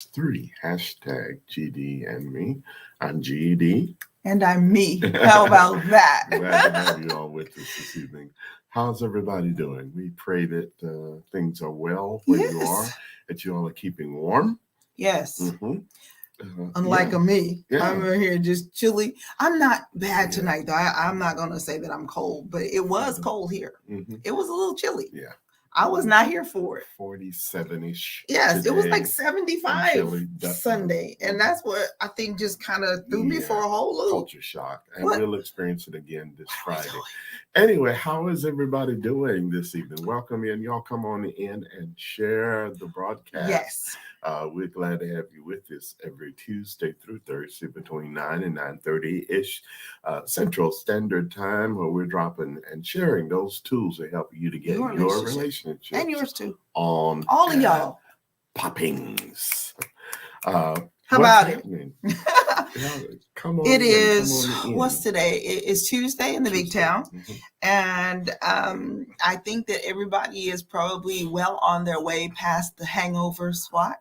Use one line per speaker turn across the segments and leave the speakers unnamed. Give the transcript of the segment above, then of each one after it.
Three. Hashtag GD and me. I'm GD.
And I'm me. How about that?
Glad to have you all with us this evening. How's everybody doing? We pray that things are well where you are,
Yes.
that you all are keeping warm.
Yes.
Mm-hmm.
Unlike me,
Yeah.
I'm in here just chilly. I'm not bad
Yeah.
tonight, though. I'm not going to say that I'm cold, but it was cold here.
Mm-hmm.
It was a little chilly.
Yeah.
I was not here for it.
47-ish.
Yes, it was like
today.
75
chilly, definitely.
Sunday. And that's what I think just kind of threw me for a whole loop.
Culture shock. And
What?
we'll experience it again this
What are we
Friday.
doing?
Anyway, how is everybody doing this evening? Welcome in. Y'all come on in and share the broadcast.
Yes.
We're glad to have you with us every Tuesday through Thursday between 9 and 9:30-ish Central Standard Time, where we're dropping and sharing those tools to help you to get your relationship
and yours too.
on
All of y'all.
poppings.
How about it?
Come on.
It
in,
is,
come on in.
what's today? It's Tuesday in the big town.
Mhm.
And I think that everybody is probably well on their way past the hangover SWAT.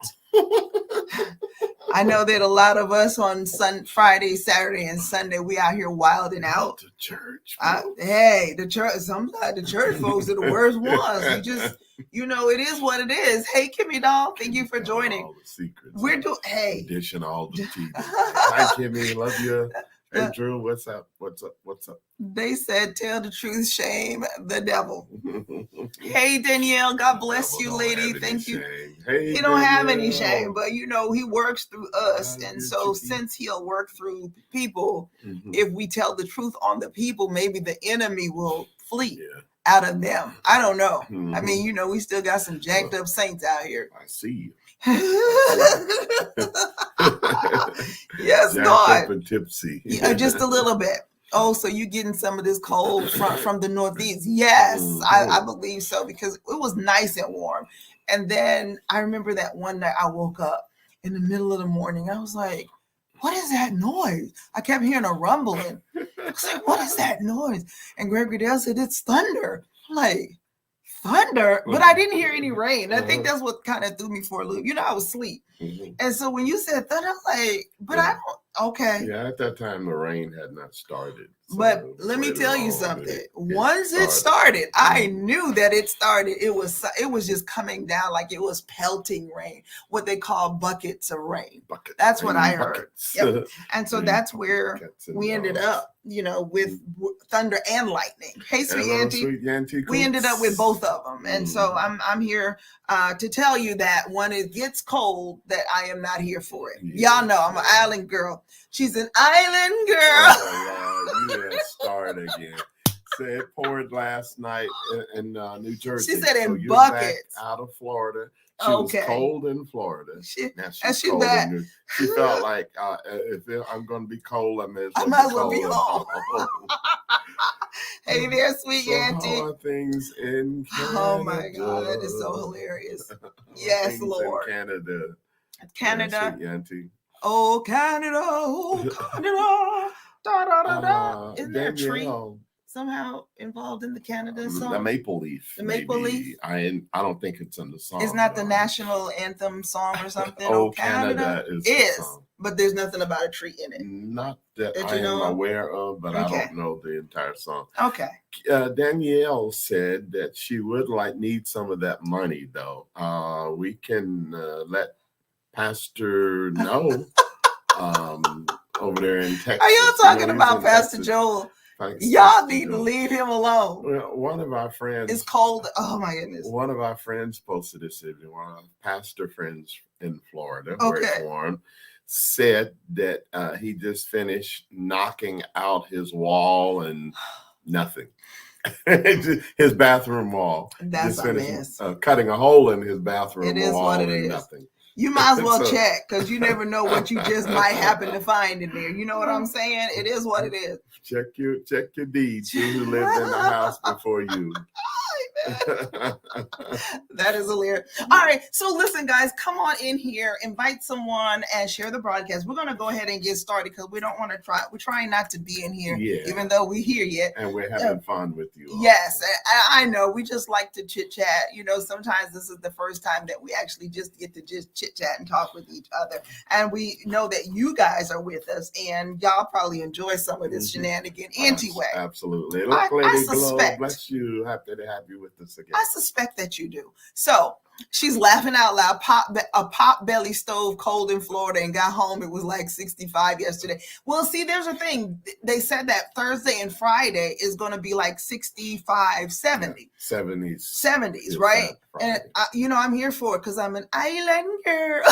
I know that a lot of us on Friday, Saturday, and Sunday, we out here wilding out.
To church.
Hey, the church, sometimes the church folks are the worst ones. We just, it is what it is. Hey, Kimmy doll, thank you for joining.
All the secrets.
We're doing, hey.
Dishing all the tea. Hi, Kimmy. Love you. Hey, Drew, what's up? What's up?
They said, tell the truth, shame the devil. Hey, Danielle, God bless you, lady. Thank you.
Hey,
he don't have any shame, but he works through us. And so since he'll work through people, if we tell the truth on the people, maybe the enemy will flee out of them. I don't know. I mean, we still got some jacked up saints out here.
I see you.
Yes, God.
Up and tipsy.
Just a little bit. Oh, so you're getting some of this cold front from the Northeast. Yes, I believe so, because it was nice and warm. And then I remember that one night I woke up in the middle of the morning. I was like, what is that noise? I kept hearing a rumbling. I was like, what is that noise? And Gregory Dale said, it's thunder. I'm like, thunder? But I didn't hear any rain. I think that's what kind of threw me for a loop. I was asleep. And so when you said thunder, I was like, but I don't, okay.
Yeah, at that time, the rain had not started. So
but let me tell you something. Once it started, I knew that it started. It was just coming down like it was pelting rain, what they call buckets of rain. That's what I heard. Yep. And so that's where we ended up, with thunder and lightning. Hey, sweet auntie. We ended up with both of them. And so I'm here to tell you that when it gets cold, that I am not here for it. Y'all know I'm an island girl. She's an island girl.
Oh, Lord, you start again. Said it poured last night in New Jersey.
She said in
so
buckets.
Back out of Florida. She was cold in Florida.
Now
she's
she
cold
back.
She felt like if I'm going to be cold, I might as well
be home. Hey there, sweet auntie.
How are things in Canada?
Oh my God, that is so hilarious. Yes, Lord.
In
Canada.
Sweet auntie.
Oh, Canada. Oh, Canada. Da, da, da, da. Isn't there a tree somehow involved in the Canada song?
The maple leaf.
The maple leaf?
I don't think it's in the song.
It's not the national anthem song or something?
Oh, Canada is the song.
But there's nothing about a tree in it.
Not that I am aware of, but I don't know the entire song.
Okay.
Danielle said that she would need some of that money, though. We can let Pastor know over there in Texas.
Are y'all talking about Pastor Joel? Y'all need to leave him alone.
Well, one of our friends.
It's cold. Oh my goodness.
One of our friends posted this evening. One of our pastor friends in Florida, where it's warm, said that he just finished knocking out his wall and nothing. His bathroom wall.
That's a mess.
Cutting a hole in his bathroom
it is
wall
what it
and
is.
Nothing.
You might as well check, because you never know what you just might happen to find in there. You know what I'm saying? It is what it is.
Check your deeds. See who lived in the house before you.
That is hilarious. All right. So listen, guys, come on in here, invite someone and share the broadcast. We're going to go ahead and get started because we don't want to we're trying not to be in here, even though we're here yet.
And we're having fun with you all.
Yes. I know. We just like to chit chat. You know, sometimes this is the first time that we actually just get to just chit chat and talk with each other. And we know that you guys are with us and y'all probably enjoy some of this shenanigan anyway.
Absolutely. Look, Lady Glow, bless you. Happy to have you with us again.
I suspect that you do. So she's laughing out loud. A pot belly stove cold in Florida and got home. It was like 65 yesterday. Well, see, there's a thing. They said that Thursday and Friday is going to be like 65, 70. 70s, right? And, I'm here for it because I'm an island girl.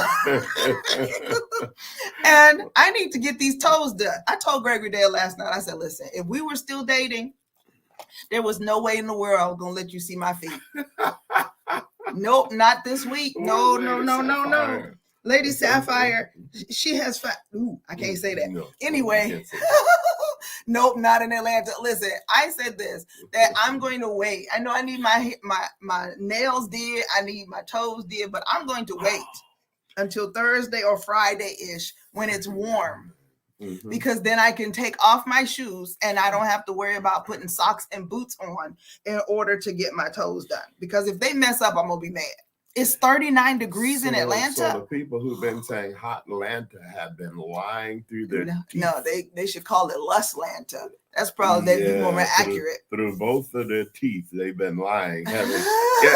And I need to get these toes done. I told Gregory Dale last night, I said, listen, if we were still dating, there was no way in the world I was going to let you see my feet. Nope, not this week. No. Lady Sapphire, she has I can't say that. No, anyway, nope, not in Atlanta. Listen, I said this, that I'm going to wait. I know I need my nails did, I need my toes did, but I'm going to wait until Thursday or Friday-ish when it's warm. Mm-hmm. Because then I can take off my shoes and I don't have to worry about putting socks and boots on in order to get my toes done. Because if they mess up, I'm going to be mad. It's 39 degrees in Atlanta.
So the people who've been saying hot Atlanta have been lying through their teeth.
No, they should call it Lust Atlanta. That's probably they'd be more accurate.
Through both of their teeth, they've been lying.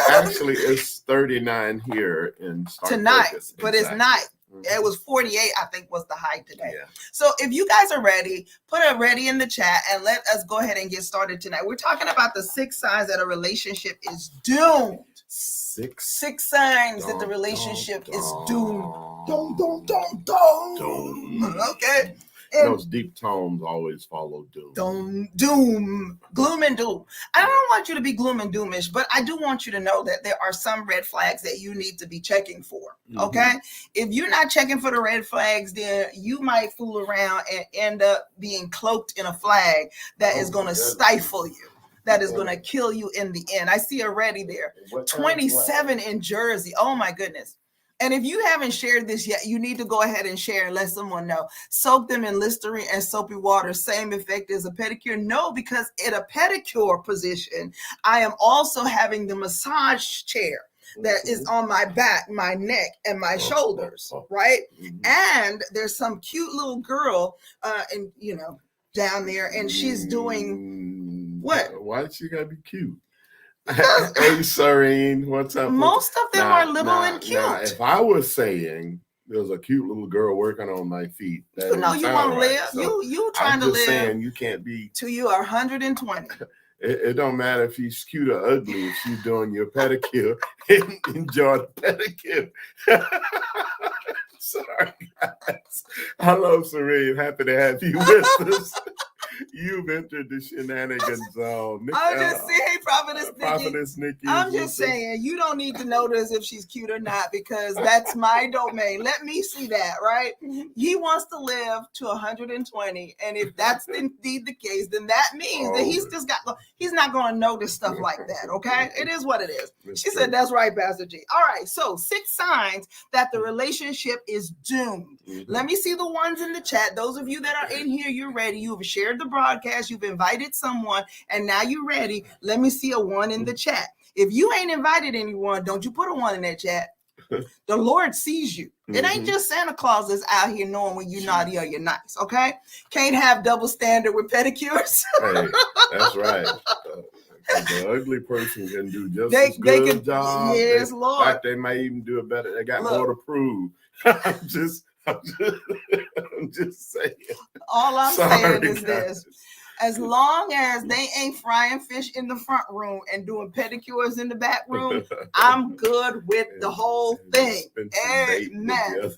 Actually, it's 39 here in
tonight,
Vegas.
But exactly. It's not. It was 48, I think, was the high today. Yeah. So if you guys are ready, put a ready in the chat and let us go ahead and get started tonight. We're talking about the 6 signs that a relationship is doomed. Six signs that the relationship is doomed. Okay.
And those deep tones always follow doom.
Doom, gloom and doom. I don't want you to be gloom and doomish, but I do want you to know that there are some red flags that you need to be checking for. Okay. Mm-hmm. If you're not checking for the red flags, then you might fool around and end up being cloaked in a flag that is going to stifle you. That is going to kill you in the end. I see already there. 27 in Jersey. Oh my goodness. And if you haven't shared this yet, you need to go ahead and share and let someone know. Soak them in Listerine and soapy water. Same effect as a pedicure? No, because in a pedicure position, I am also having the massage chair that is on my back, my neck, and my shoulders, right? And there's some cute little girl, down there, and she's doing what?
Why she gotta be cute? Hey, Serene, what's up?
Most of them are little and cute.
If I was saying there's a cute little girl working on my feet,
you won't live. So you trying to live?
I'm just saying you can't be.
Till you are 120.
It don't matter if she's cute or ugly. If she's doing your pedicure, enjoy the pedicure. Sorry, guys. Hello, Serene. Happy to have you with us. You've entered the shenanigans zone.
I'm just saying,
Prophetess Nikki.
I'm just saying, you don't need to notice if she's cute or not because that's my domain. Let me see that, right? He wants to live to 120, and if that's indeed the case, then that means that he's not going to notice stuff like that. Okay, it is what it is. She said, "That's right, Pastor G." All right, so 6 signs that the relationship is doomed. Mm-hmm. Let me see the ones in the chat. Those of you that are in here, you're ready. You've shared the broadcast. You've invited someone, and now you're ready. Let me see a 1 in the chat. If you ain't invited anyone, don't you put a 1 in that chat. The Lord sees you. It ain't just Santa Claus that's out here knowing when you're naughty or you're nice, okay? Can't have double standard with pedicures.
Hey, that's right. The ugly person can do just as good a job.
Yes, Lord.
In fact, they might even do it better. They got more to prove. I'm just saying.
All I'm saying is this. As long as they ain't frying fish in the front room and doing pedicures in the back room, I'm good with the whole thing. Amen.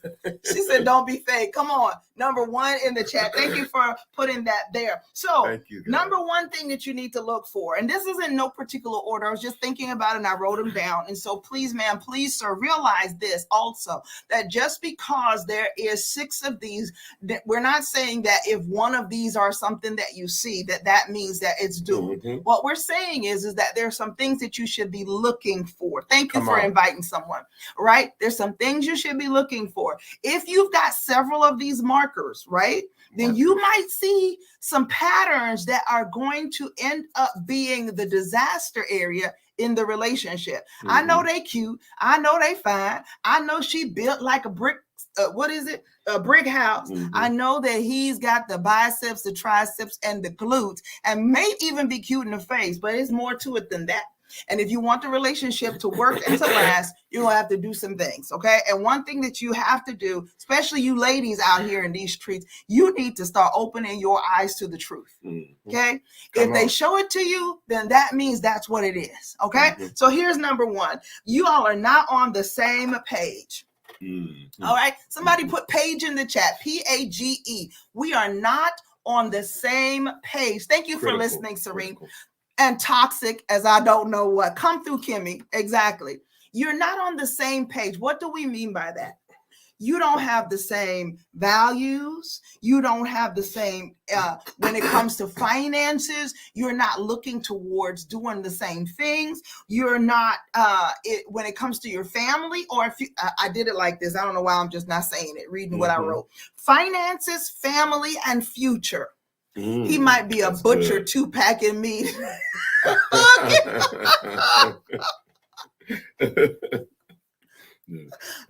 She said, don't be fake. Come on. Number 1 in the chat. Thank you for putting that there. So number 1 thing that you need to look for, and this is in no particular order. I was just thinking about it and I wrote them down. And so please, ma'am, please, sir, realize this also, that just because there is 6 of these, we're not saying that if one of these are something that you see, see that means that it's doomed. What we're saying is that there's some things that you should be looking for. Thank you for inviting someone, right? There's some things you should be looking for. If you've got several of these markers, right, then you might see some patterns that are going to end up being the disaster area in the relationship. I know they cute. I know they fine. I know she built like a brick. A brick house. I know that he's got the biceps, the triceps, and the glutes, and may even be cute in the face, but it's more to it than that. And if you want the relationship to work and to last, you're going to have to do some things, okay? And one thing that you have to do, especially you ladies out here in these streets, you need to start opening your eyes to the truth, okay? If they show it to you, then that means that's what it is, okay? So here's number one. You all are not on the same page. All right. Somebody put page in the chat. Page. We are not on the same page. Thank you for listening, Serene. And toxic as I don't know what. Come through, Kimmy. Exactly. You're not on the same page. What do we mean by that? You don't have the same values. You don't have the same, when it comes to finances, you're not looking towards doing the same things. You're not, when it comes to your family, or if you, I did it like this. I don't know why I'm just not saying it, reading what I wrote. Finances, family, and future. He might be a butcher, 2-packing meat.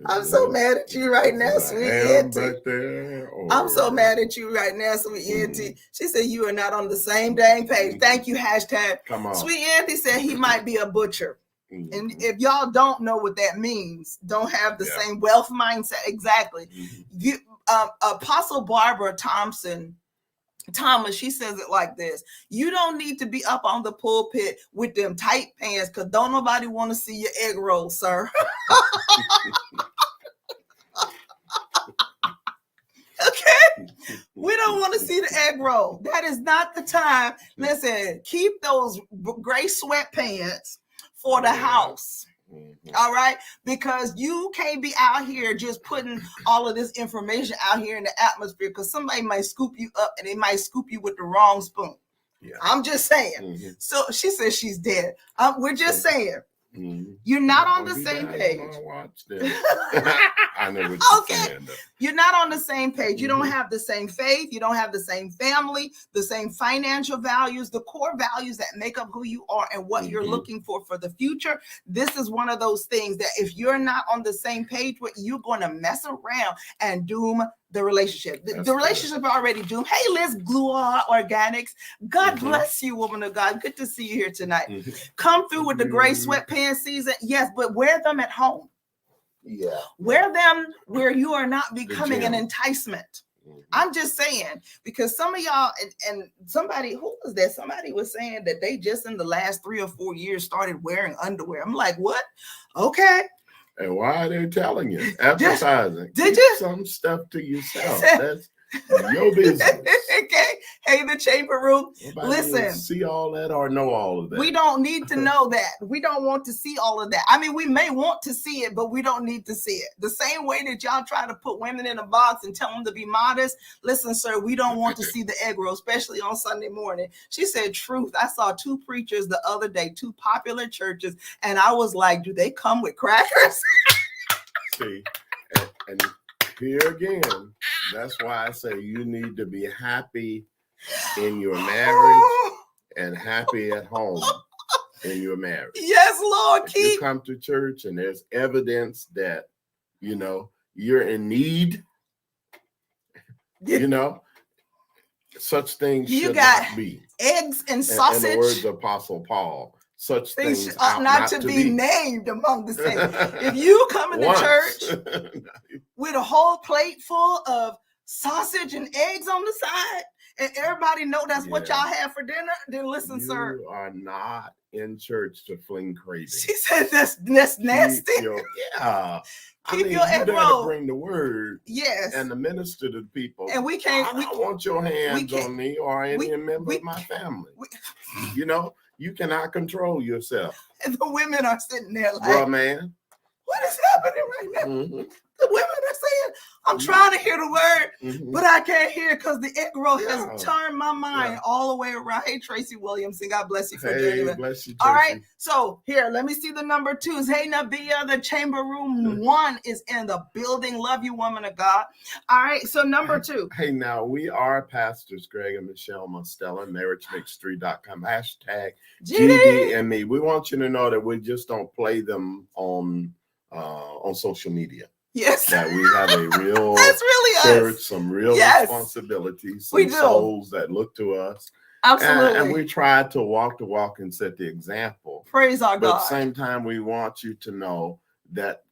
I'm so mad at you right now, sweet auntie. I'm so mad at you right now, sweet auntie. She said you are not on the same dang page. Thank you, hashtag.
Come on.
Sweet auntie said he might be a butcher. And if y'all don't know what that means, don't have the same wealth mindset. Exactly. You, Apostle Barbara Thomas, she says it like this: you don't need to be up on the pulpit with them tight pants, because don't nobody want to see your egg roll, sir. Okay, we don't want to see the egg roll. That is not the time. Listen, keep those gray sweatpants for the house. All right, because you can't be out here just putting all of this information out here in the atmosphere, because somebody might scoop you up and they might scoop you with the wrong spoon. I'm just saying. So she says she's dead. We're just saying. You're not on the same page. I know what you're saying, though. You're not on the same page. You don't have the same faith. You don't have the same family, the same financial values, the core values that make up who you are and what you're looking for the future. This is one of those things that if you're not on the same page with, you're going to mess around and doom the relationship. The relationship already doomed. Hey, Liz Glua Organics. God bless you, woman of God. Good to see you here tonight. Come through with the gray sweatpants season. Yes, but wear them at home. Wear them where you are not becoming an enticement. I'm just saying, because some of y'all, and somebody, who was that? Somebody was saying that they just in the last 3 or 4 years started wearing underwear. I'm like, what? Okay.
And why are they telling you? Advertising.
Did you?
Some stuff to yourself. That's your business.
Okay. Hey, the chamber room.
Nobody
Listen.
See all that or know all of that.
We don't need to know that. We don't want to see all of that. I mean, we may want to see it, but we don't need to see it. The same way that y'all try to put women in a box and tell them to be modest. Listen, sir, we don't want to see the egg roll, especially on Sunday morning. She said, truth. I saw 2 preachers the other day, 2 popular churches, and I was like, do they come with crackers?
See, and here again, that's why I say you need to be happy in your marriage and happy at home in your marriage.
Yes, Lord.
If you come to church and there's evidence that, you know, you're in need, you know, such things should not be.
Eggs and sausage.
In the words of Apostle Paul, such things
ought not to be named among the saints. If you come into church with a whole plate full of sausage and eggs on the side, and everybody know that's what y'all have for dinner, then listen, sir.
You are not in church to fling crazy.
She said that's nasty. Keep your egg roll.
Bring the word.
Yes.
And the minister to the people.
And we can't.
I don't want your hands on me or any member of my family. You know, you cannot control yourself.
And the women are sitting there like,
well, man,
what is happening right now? The women are saying, I'm trying to hear the word, but I can't hear because the egg roll has turned my mind all the way around. Hey, Tracy Williamson, God bless you for joining me.
Bless you, Tracy.
All right, so here, let me see the number 2s. Hey, Nabia, the chamber room 1 is in the building. Love you, woman of God. All right, so number 2.
Hey, now we are pastors Greg and Michelle Mostella, marriagemakes3.com, hashtag GDME. We want you to know that we just don't play them on social media.
Yes.
That we have a real
That's really
church,
us.
some real responsibilities, some souls that look to us.
Absolutely.
And we try to walk the walk and set the example.
Praise our God.
But at the same time, we want you to know that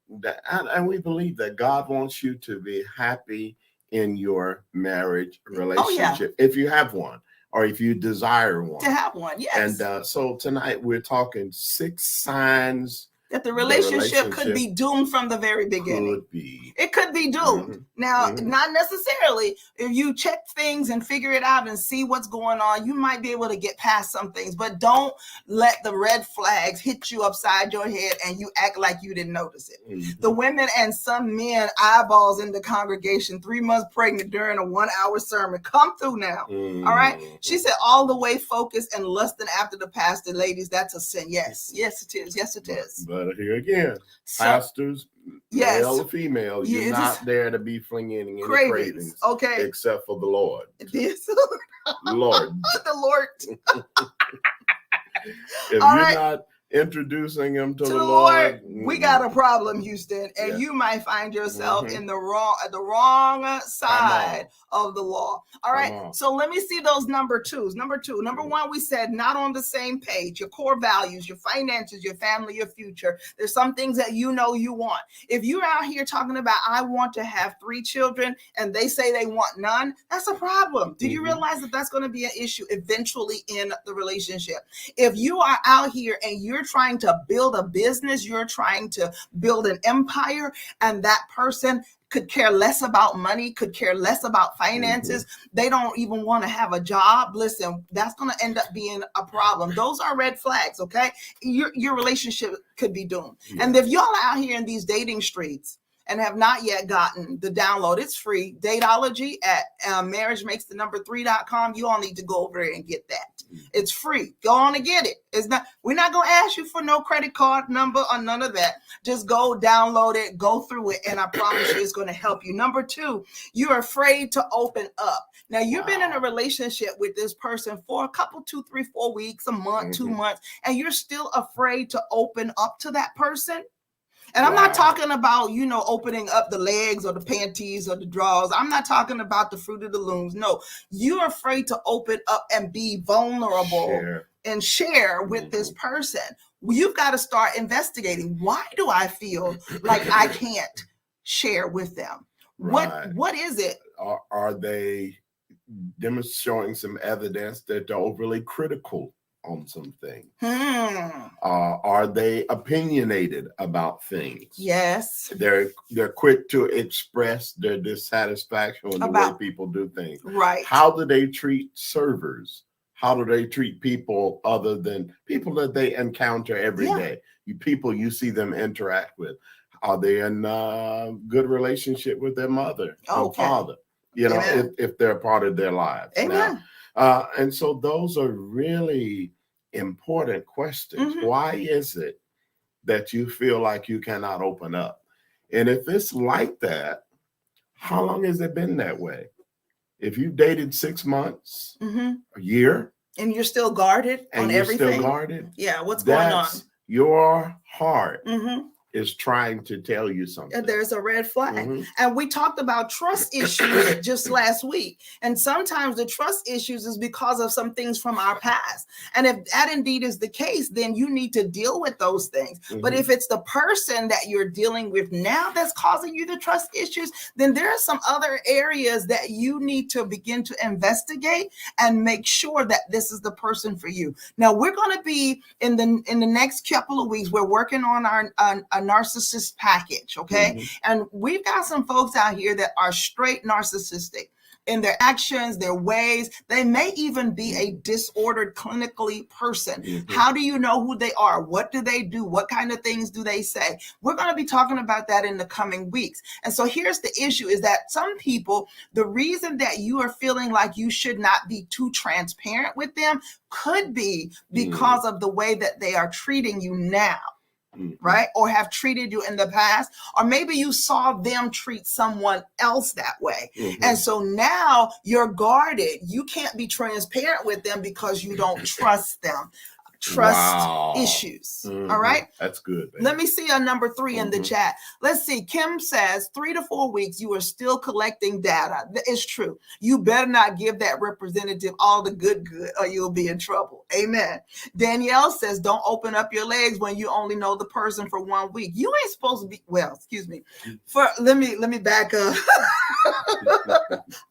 and we believe that God wants you to be happy in your marriage relationship, if you have one, or if you desire one.
To have one, yes.
And so tonight we're talking 6 signs
that the relationship could be doomed from the very beginning.
Could be.
It could be doomed. Now, not necessarily. If you check things and figure it out and see what's going on, you might be able to get past some things, but don't let the red flags hit you upside your head and you act like you didn't notice it. The women and some men eyeballs in the congregation, 3 months pregnant during a 1-hour sermon. Come through now. All right. She said all the way focused and lusting after the pastor. Ladies, that's a sin. Yes. Yes, it is. Yes, it is.
But here again, pastors, male or female, you're not there to be flinging any cravings, except for the Lord. Lord.
The Lord.
If you're not introducing him to the Lord,
we got a problem, Houston, and you might find yourself in the wrong side of the law. All right, so let me see those number 2s. Number 1, we said not on the same page. Your core values, your finances, your family, your future. There's some things that you know you want. If you're out here talking about I want to have 3 children and they say they want none, that's a problem. Do you realize that that's going to be an issue eventually in the relationship? If you are out here and you're trying to build a business, you're trying to build an empire, and that person could care less about money, could care less about finances. They don't even want to have a job. Listen, that's going to end up being a problem. Those are red flags, okay? Your relationship could be doomed. And if y'all are out here in these dating streets and have not yet gotten the download, it's free. Dateology at marriagemakes3.com. You all need to go over there and get that. It's free. Go on and get it. We're not going to ask you for no credit card number or none of that. Just go download it, go through it, and I promise you it's going to help you. Number 2, you're afraid to open up. Now, you've been in a relationship with this person for a couple, 2, 3, 4 weeks, a month, 2 months, and you're still afraid to open up to that person. And I'm not talking about, opening up the legs or the panties or the drawers. I'm not talking about the fruit of the looms. No, you're afraid to open up and be vulnerable and share with this person. You've got to start investigating. Why do I feel like I can't share with them? What is it?
Are they demonstrating some evidence that they're overly critical on some things? Are they opinionated about things?
Yes.
They're quick to express their dissatisfaction with the way people do things.
Right.
How do they treat servers? How do they treat people other than people that they encounter every day? People you see them interact with. Are they in a good relationship with their mother or father? If they're a part of their lives.
Amen.
And so those are really important questions. Why is it that you feel like you cannot open up? And if it's like that, how long has it been that way? If you dated 6 months, a year,
and you're still guarded on everything,
still guarded,
what's going on?
Your heart is trying to tell you something.
There's a red flag. And we talked about trust issues just last week. And sometimes the trust issues is because of some things from our past. And if that indeed is the case, then you need to deal with those things. But if it's the person that you're dealing with now that's causing you the trust issues, then there are some other areas that you need to begin to investigate and make sure that this is the person for you. Now, we're going to be in the next couple of weeks, we're working on our narcissist package, okay? And we've got some folks out here that are straight narcissistic. in their actions, their ways. They may even be a disordered clinically person.
Mm-hmm.
How do you know who they are? What do they do? What kind of things do they say? We're going to be talking about that in the coming weeks. And so here's the issue is that some people, the reason that you are feeling like you should not be too transparent with them could be because of the way that they are treating you now. Right? Or have treated you in the past, or maybe you saw them treat someone else that way. And so now you're guarded. You can't be transparent with them because you don't trust them. Trust issues. All right.
That's good. Baby.
Let me see a number 3 in the chat. Let's see. Kim says 3 to 4 weeks, you are still collecting data. It's true. You better not give that representative all the good, or you'll be in trouble. Amen. Danielle says, don't open up your legs when you only know the person for 1 week. You ain't supposed to be, well, excuse me. Let me back up.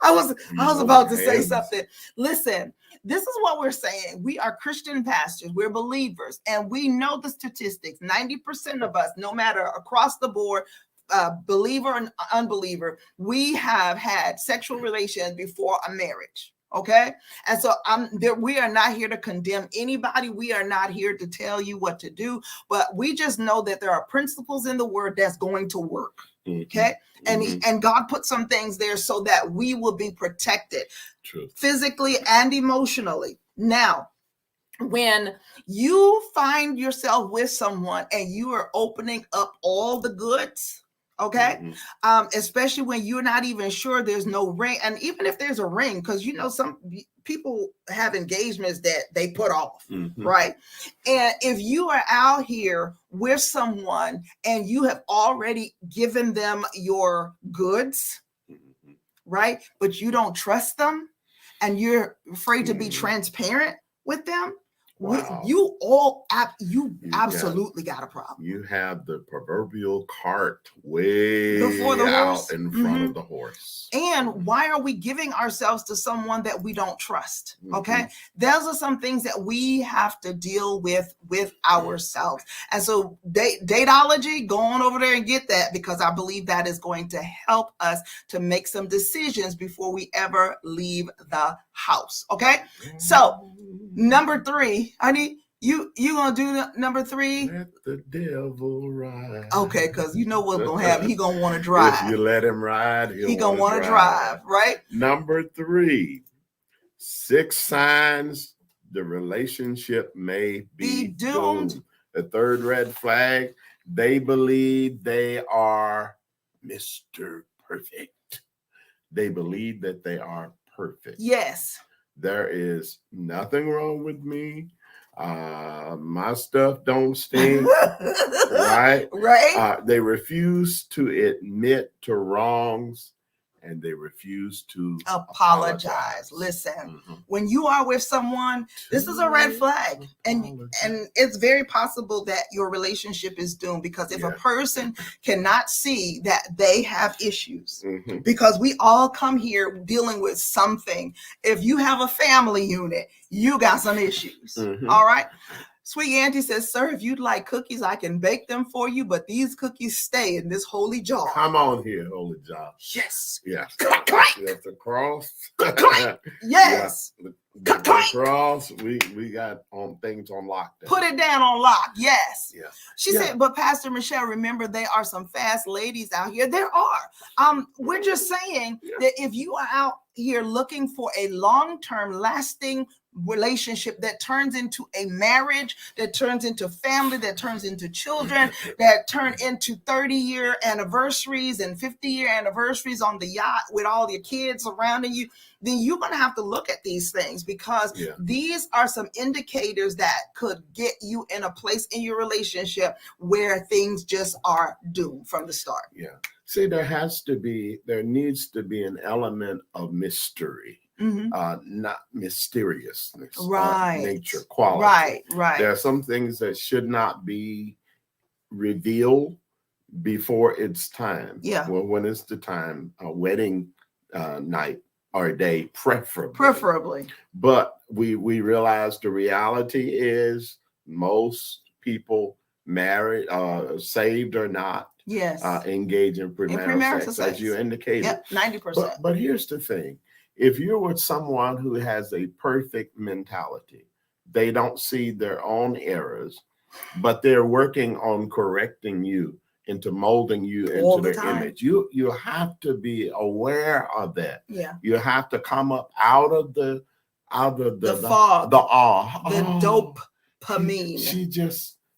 I was about to say something. Listen. This is what we're saying. We are Christian pastors. We're believers. And we know the statistics. 90% of us, no matter across the board, believer and unbeliever, we have had sexual relations before a marriage. Okay. And so we are not here to condemn anybody. We are not here to tell you what to do, but we just know that there are principles in the word that's going to work. Okay. And God put some things there so that we will be protected.
True. Physically
and emotionally. Now, when you find yourself with someone and you are opening up all the goods, okay, especially when you're not even sure there's no ring, and even if there's a ring, because some people have engagements that they put off, right? And if you are out here with someone and you have already given them your goods, right, but you don't trust them and you're afraid to be transparent with them, you absolutely got a problem.
You have the proverbial cart way
before the horse,
out in front of the horse.
And why are we giving ourselves to someone that we don't trust? Okay. Those are some things that we have to deal with ourselves. And so Dateology, go on over there and get that, because I believe that is going to help us to make some decisions before we ever leave the house. Okay. So number 3, honey, you gonna do number 3?
Let the devil ride.
Okay, because you know what's gonna happen. He gonna want to drive.
If you let him ride,
he gonna want to drive, right?
Number 3, 6 signs the relationship may be doomed. The 3rd red flag, they believe they are Mr. Perfect. They believe that they are perfect.
Yes.
There is nothing wrong with me. My stuff don't stink. Right? They refuse to admit to wrongs, and they refuse to apologize.
Listen, when you are with someone, this is a red flag. And it's very possible that your relationship is doomed, because if a person cannot see that they have issues, because we all come here dealing with something. If you have a family unit, you got some issues. All right. Sweet Auntie says, sir, if you'd like cookies, I can bake them for you, but these cookies stay in this holy jar.
Come on here, holy jar.
Yes.
Yes.
Clank.
That's the cross.
Clank. Yes.
Yeah. The cross, we got things on lock.
Put it down on lock. Yes.
Yeah.
She said, but Pastor Michelle, remember, there are some fast ladies out here. There are. We're just saying that if you are out here looking for a long-term lasting relationship that turns into a marriage, that turns into family, that turns into children, that turn into 30-year anniversaries and 50-year anniversaries on the yacht with all your kids surrounding you, then you're going to have to look at these things, because these are some indicators that could get you in a place in your relationship where things just are doomed from the start.
Yeah. See, there needs to be an element of mystery. Not mysteriousness, nature, quality.
Right.
There are some things that should not be revealed before it's time.
Yeah.
Well, when it's the time, a wedding night or day, preferably. But we realize the reality is most people married, saved or not, engage in premarital sex, as you indicated.
Yep, 90%.
But here's the thing. if you're with someone who has a perfect mentality, they don't see their own errors, but they're working on correcting you, into molding you into their image. You have to be aware of that.
Yeah.
You have to come up out of the
fog,
the awe,
the dopamine.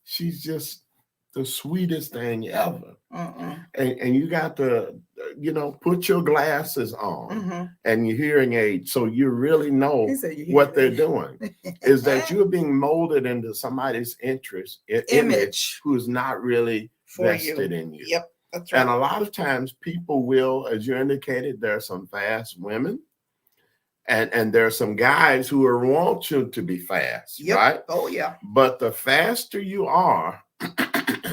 She's just the sweetest thing ever. And you got to, put your glasses on and your hearing aid so you really know what they're doing. Is that you're being molded into somebody's image who's not really vested in you.
Yep, that's right.
And a lot of times people will, as you indicated, there are some fast women. And there are some guys who want you to be fast, right?
Oh, yeah.
But the faster you are,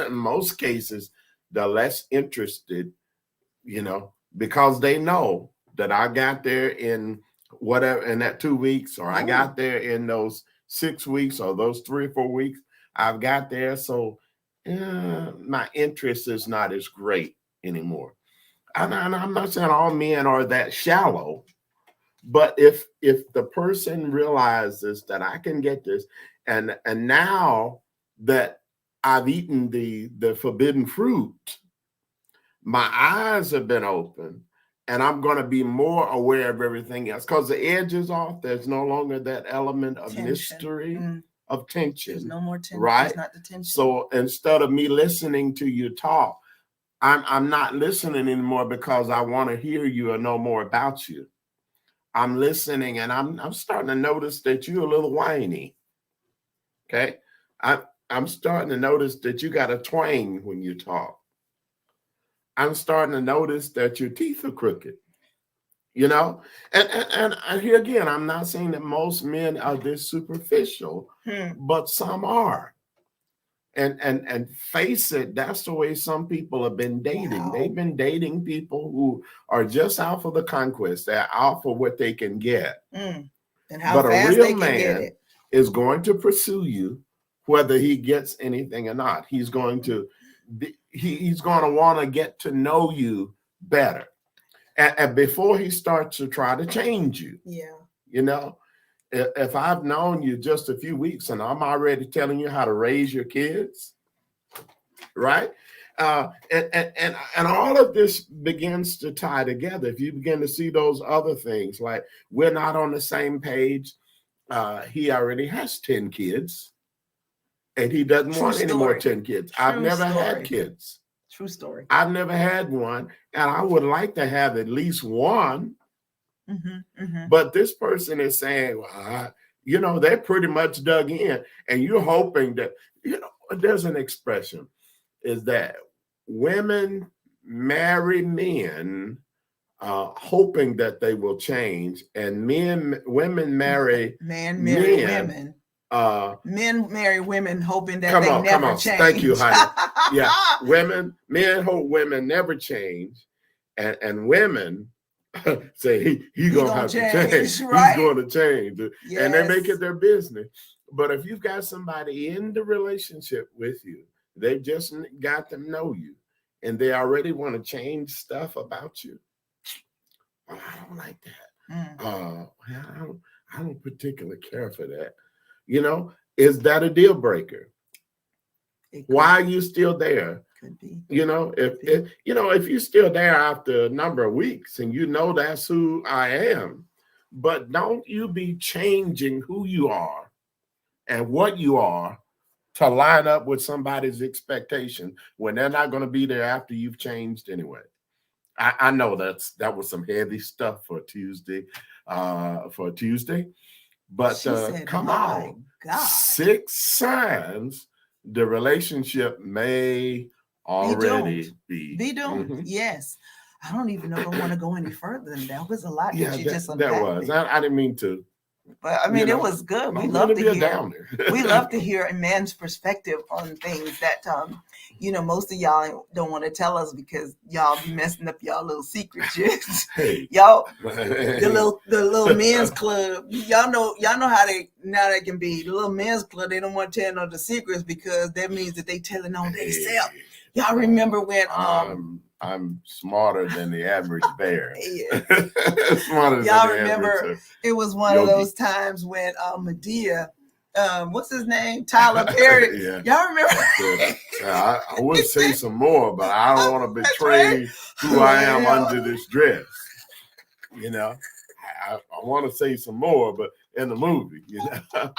in most cases, the less interested, because they know that I got there in whatever, in that 2 weeks, or I got there in those 6 weeks, or those 3 or 4 weeks, I've got there. So my interest is not as great anymore. And I'm not saying all men are that shallow. But if the person realizes that I can get this, and now that I've eaten the forbidden fruit, my eyes have been open, and I'm going to be more aware of everything else, because the edge is off. There's no longer that element of mystery, of tension.
There's no more tension,
right?
It's not the tension.
So instead of me listening to you talk, I'm not listening anymore because I want to hear you or know more about you. I'm listening, and I'm starting to notice that you're a little whiny. Okay. I'm starting to notice that you got a twang when you talk. I'm starting to notice that your teeth are crooked, and here again, I'm not saying that most men are this superficial, but some are. And face it, that's the way some people have been dating.
Wow.
They've been dating people who are just out for the conquest. They're out for what they can get.
And how
but
fast
a real
they can
man
get it.
is going to pursue you, whether he gets anything or not. He's going to want to get to know you better, and before he starts to try to change you.
Yeah.
If I've known you just a few weeks and I'm already telling you how to raise your kids, right? And all of this begins to tie together. If you begin to see those other things, like we're not on the same page. He already has 10 kids and he doesn't want any more 10 kids. I've never had kids.
True story.
I've never had one, and I would like to have at least one. But this person is saying, well, they're pretty much dug in, and you're hoping that, there's an expression is that women marry men hoping that they will change, and women marry
men.
Men
marry women hoping that they never change.
Thank you, honey. Yeah, men hope women never change, and women say he gonna have to change.
Right?
He's going to change,
yes.
And they make it their business. But if you've got somebody in the relationship with you, they just got to know you, and they already want to change stuff about you. Well, I don't like that. I don't particularly care for that. Is that a deal breaker? Why are you still there?
Could be.
If you're still there after a number of weeks and that's who I am, but don't you be changing who you are and what you are to line up with somebody's expectation when they're not going to be there after you've changed anyway. I know that was some heavy stuff for Tuesday, but
said,
come on, God. 6 signs the relationship may already be
doomed. Yes. I don't even know if I want to go any further than that. It was a lot that you just unpacked.
That was. I didn't mean to.
But I mean, it was good. We love to hear. We love to hear a man's perspective on things that, most of y'all don't want to tell us because y'all be messing up y'all little secrets.
Hey.
Y'all, the little men's club. Y'all know how they can be. The little men's club. They don't want to tell no the secrets because that means that they telling on themselves. Y'all remember when
I'm smarter than the average bear.
Yes.
Smarter
Y'all
than the
remember
average,
it was one
yogi.
of those times when Medea, what's his name? Tyler Perry.
Yeah.
Y'all remember?
I would say some more, but I don't want to betray who I am under this dress. You know, I want to say some more, but in the movie, you know.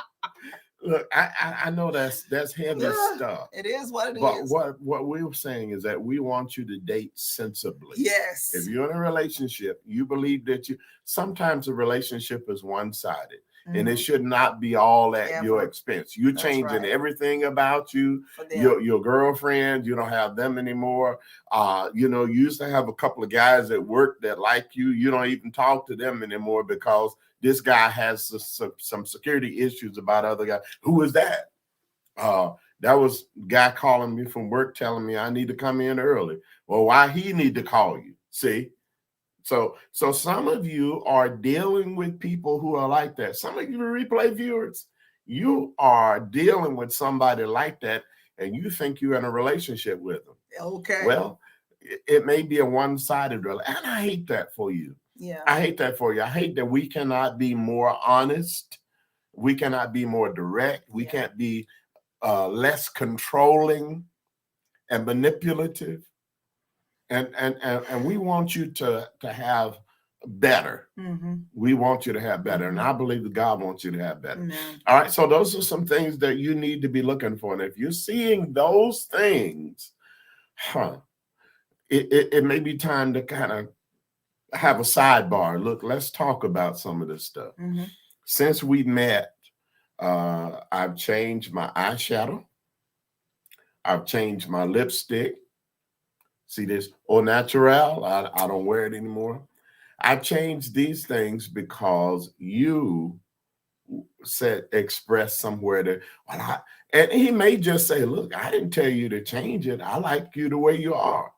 Look, I know that's heavy stuff.
It is what it is.
But what we're saying is that we want you to date sensibly.
Yes.
If you're in a relationship, you believe that sometimes a relationship is one-sided. And it should not be all at your expense. You're changing everything about you. Your girlfriend, you don't have them anymore. You used to have a couple of guys at work that like you. You don't even talk to them anymore because this guy has some security issues about other guys. Who is that? That was a guy calling me from work telling me I need to come in early. Well, why he need to call you? See? So some of you are dealing with people who are like that. Some of you replay viewers, you are dealing with somebody like that, and you think you're in a relationship with them.
Okay.
Well, it may be a one-sided relationship, and I hate that for you.
Yeah.
I hate that for you. I hate that we cannot be more honest. We cannot be more direct. We can't be less controlling and manipulative. And we want you to have better. We want you to have better. And I believe that God wants you to have better. All right. So those are some things that you need to be looking for. And if you're seeing those things, it may be time to kind of have a sidebar. Look, let's talk about some of this stuff. Since we met, I've changed my eyeshadow. I've changed my lipstick. See this au naturel? I don't wear it anymore. I've changed these things because you expressed somewhere that, and he may just say, look, I didn't tell you to change it. I like you the way you are.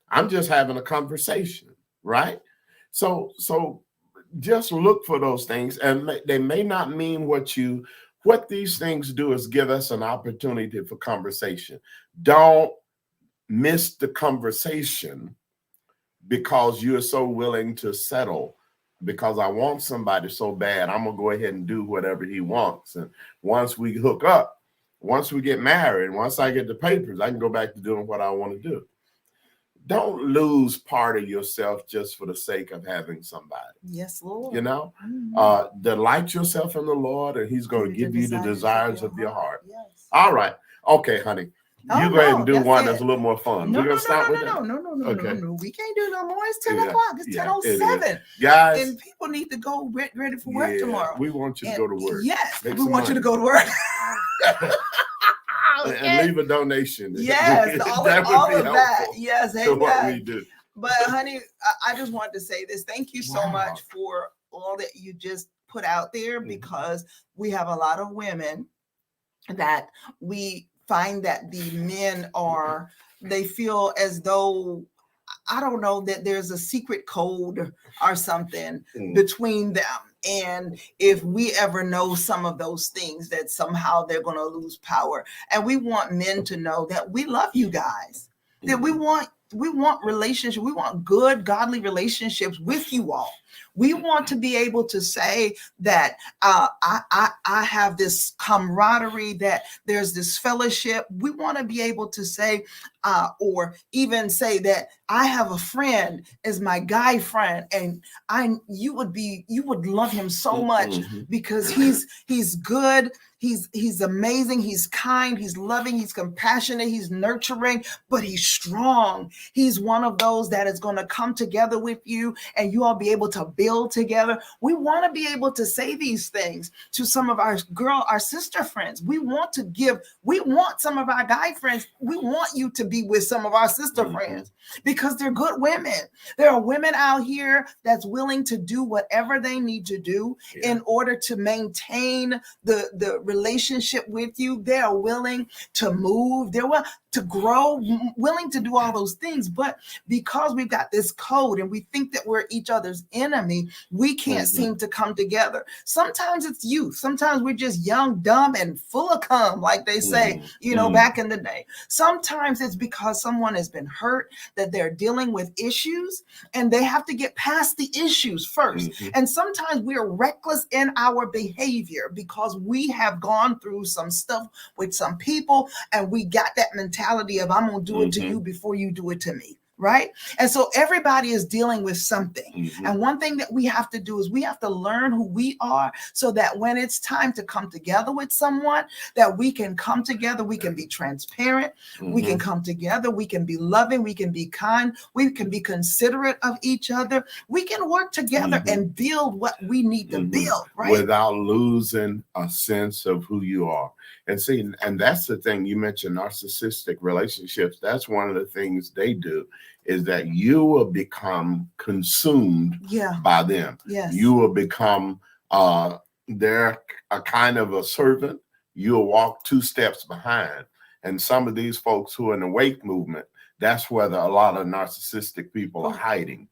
I'm just having a conversation, right? So just look for those things, and they may not mean what these things do is give us an opportunity for conversation. Don't miss the conversation because you're so willing to settle because I want somebody so bad, I'm going to go ahead and do whatever he wants. And once we hook up, once we get married, once I get the papers, I can go back to doing what I want to do. Don't lose part of yourself just for the sake of having somebody.
Yes, Lord.
Delight yourself in the Lord, and he's going to give you the desires of your heart.
Yes.
All right. Okay, honey. You go ahead and do one that's a little more fun. We're going to stop with that.
No. We can't do no more. It's 10 o'clock. It's 10:07.
Guys.
And people need to go ready for work tomorrow.
We want you to go to work.
Yes. We want you to go to work.
And leave a donation.
Yes. all of that. Yes.
To what we do.
But honey, I just wanted to say this. Thank you so much for all that you just put out there, because we have a lot of women that we find that the men they feel as though, I don't know, that there's a secret code or something between them. And if we ever know some of those things, that somehow they're going to lose power. And we want men to know that we love you guys, that we want relationships. We want good, godly relationships with you all. We want to be able to say that I have this camaraderie, that there's this fellowship. We want to be able to say, or even say that I have a friend as my guy friend, and you would love him so much because he's good. He's amazing. He's kind. He's loving. He's compassionate. He's nurturing, but he's strong. He's one of those that is going to come together with you, and you all be able to build together. We want to be able to say these things to some of our sister friends. We want some of our guy friends. We want you to be with some of our sister friends, because they're good women. There are women out here that's willing to do whatever they need to do in order to maintain the relationship with you. They are willing to move. to grow, willing to do all those things. But because we've got this code and we think that we're each other's enemy, we can't seem to come together. Sometimes it's youth. Sometimes we're just young, dumb, and full of cum, like they say, back in the day. Sometimes it's because someone has been hurt, that they're dealing with issues, and they have to get past the issues first. And sometimes we're reckless in our behavior because we have gone through some stuff with some people, and we got that mentality of, I'm going to do it to you before you do it to me. Right? And so everybody is dealing with something. And one thing that we have to do is we have to learn who we are, so that when it's time to come together with someone, that we can come together, we can be transparent, we can come together, we can be loving, we can be kind, we can be considerate of each other, we can work together and build what we need to build, right?
Without losing a sense of who you are. And see, and that's the thing, you mentioned narcissistic relationships. That's one of the things they do, is that you will become consumed by them.
Yes.
You will become they're a kind of a servant. You'll walk 2 steps behind. And some of these folks who are in the wake movement, that's where a lot of narcissistic people are hiding.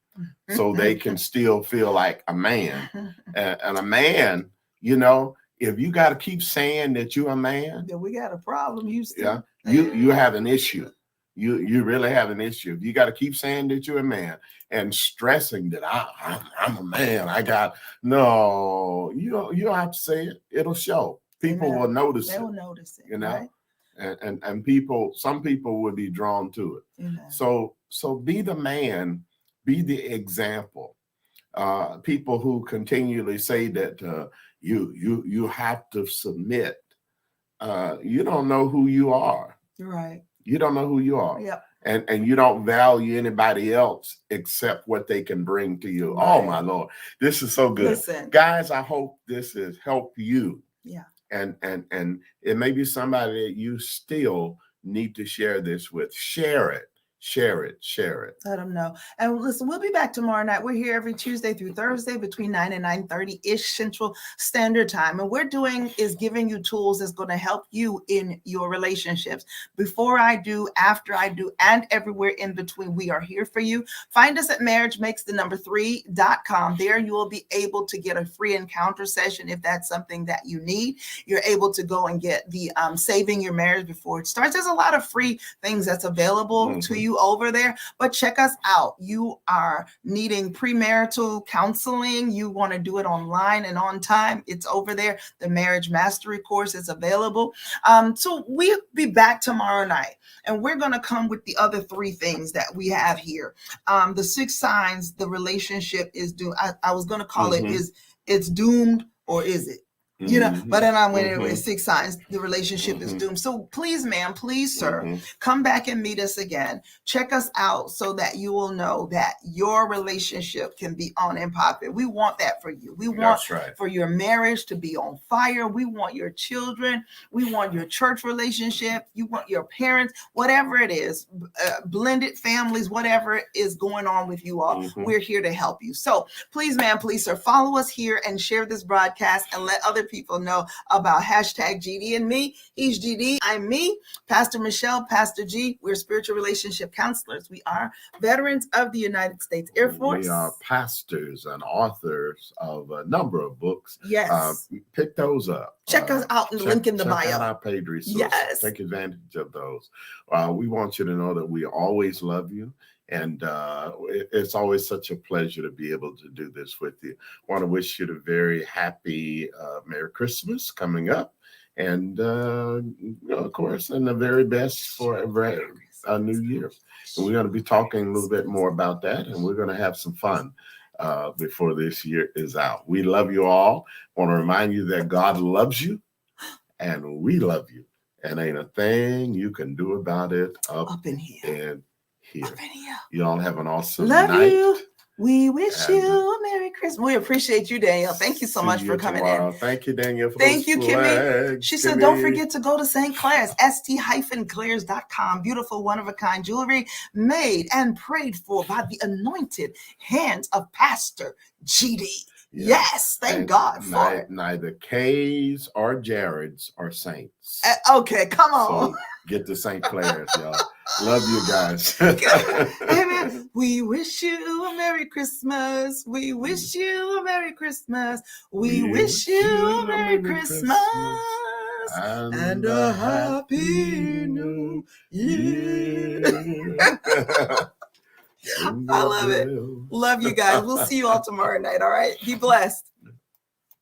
So they can still feel like a man. And a man, if you got to keep saying that you're a man,
then we got a problem.
You have an issue. You really have an issue. You got to keep saying that you're a man and stressing that I'm a man. You don't have to say it. It'll show. People will notice it.
They will notice it.
Right? And some people will be drawn to it. So be the man, be the example. People who continually say that you have to submit. You don't know who you are.
Right.
You don't know who you are.
Yep.
And you don't value anybody else except what they can bring to you. Right. Oh my Lord. This is so good.
Listen.
Guys, I hope this has helped you.
Yeah.
And it may be somebody that you still need to share this with. Share it. Share it.
Let them know. And listen, we'll be back tomorrow night. We're here every Tuesday through Thursday between 9 and 9:30-ish Central Standard Time. And we're doing is giving you tools that's going to help you in your relationships. Before I do, after I do, and everywhere in between, we are here for you. Find us at marriagemakes3.com. There you will be able to get a free encounter session if that's something that you need. You're able to go and get the Saving Your Marriage Before It Starts. There's a lot of free things that's available to you over there, but check us out. You are needing premarital counseling. You want to do it online and on time. It's over there. The Marriage Mastery course is available. So we'll be back tomorrow night, and we're going to come with the other 3 things that we have here. The 6 signs the relationship is doomed. I was going to call it it's doomed, or is it? But then I went with 6 signs the relationship is doomed. So please, ma'am, please, sir, come back and meet us again. Check us out so that you will know that your relationship can be on and popping. We want that for you. We want for your marriage to be on fire. We want your children. We want your church relationship. You want your parents, whatever it is, blended families, whatever is going on with you all. We're here to help you. So please, ma'am, please, sir, follow us here and share this broadcast and let other people know about #GD and me. He's GD, I'm me, Pastor Michelle, Pastor G. We're spiritual relationship counselors. We are veterans of the United States Air Force.
We are pastors and authors of a number of books.
Yes.
Pick those up.
Check us out in the link in the bio.
Check out our paid resources.
Yes.
Take advantage of those. We want you to know that we always love you. And it's always such a pleasure to be able to do this with you. I want to wish you a very happy Merry Christmas coming up. And, of course, and the very best for a new year. And we're going to be talking a little bit more about that. And we're going to have some fun before this year is out. We love you all. I want to remind you that God loves you and we love you. And ain't a thing you can do about it up in here. You all have an awesome night.
Love you. We wish you a Merry Christmas. We appreciate you, Danielle. Thank you so much for coming in.
Thank you, Danielle.
Thank you, Kimmy. She said, don't forget to go to St. Clair's, st-clairs.com. Beautiful, one-of-a-kind jewelry made and prayed for by the anointed hands of Pastor GD. Yes, thank God for it.
Neither Kays or Jareds are saints.
Okay, come on.
So get to St. Clair's, y'all. Love you guys.
Amen. We wish you a Merry Christmas. We wish you a Merry Christmas. We wish you a Merry Christmas and a Happy New Year. I love it. Love you guys. We'll see you all tomorrow night. All right. Be blessed.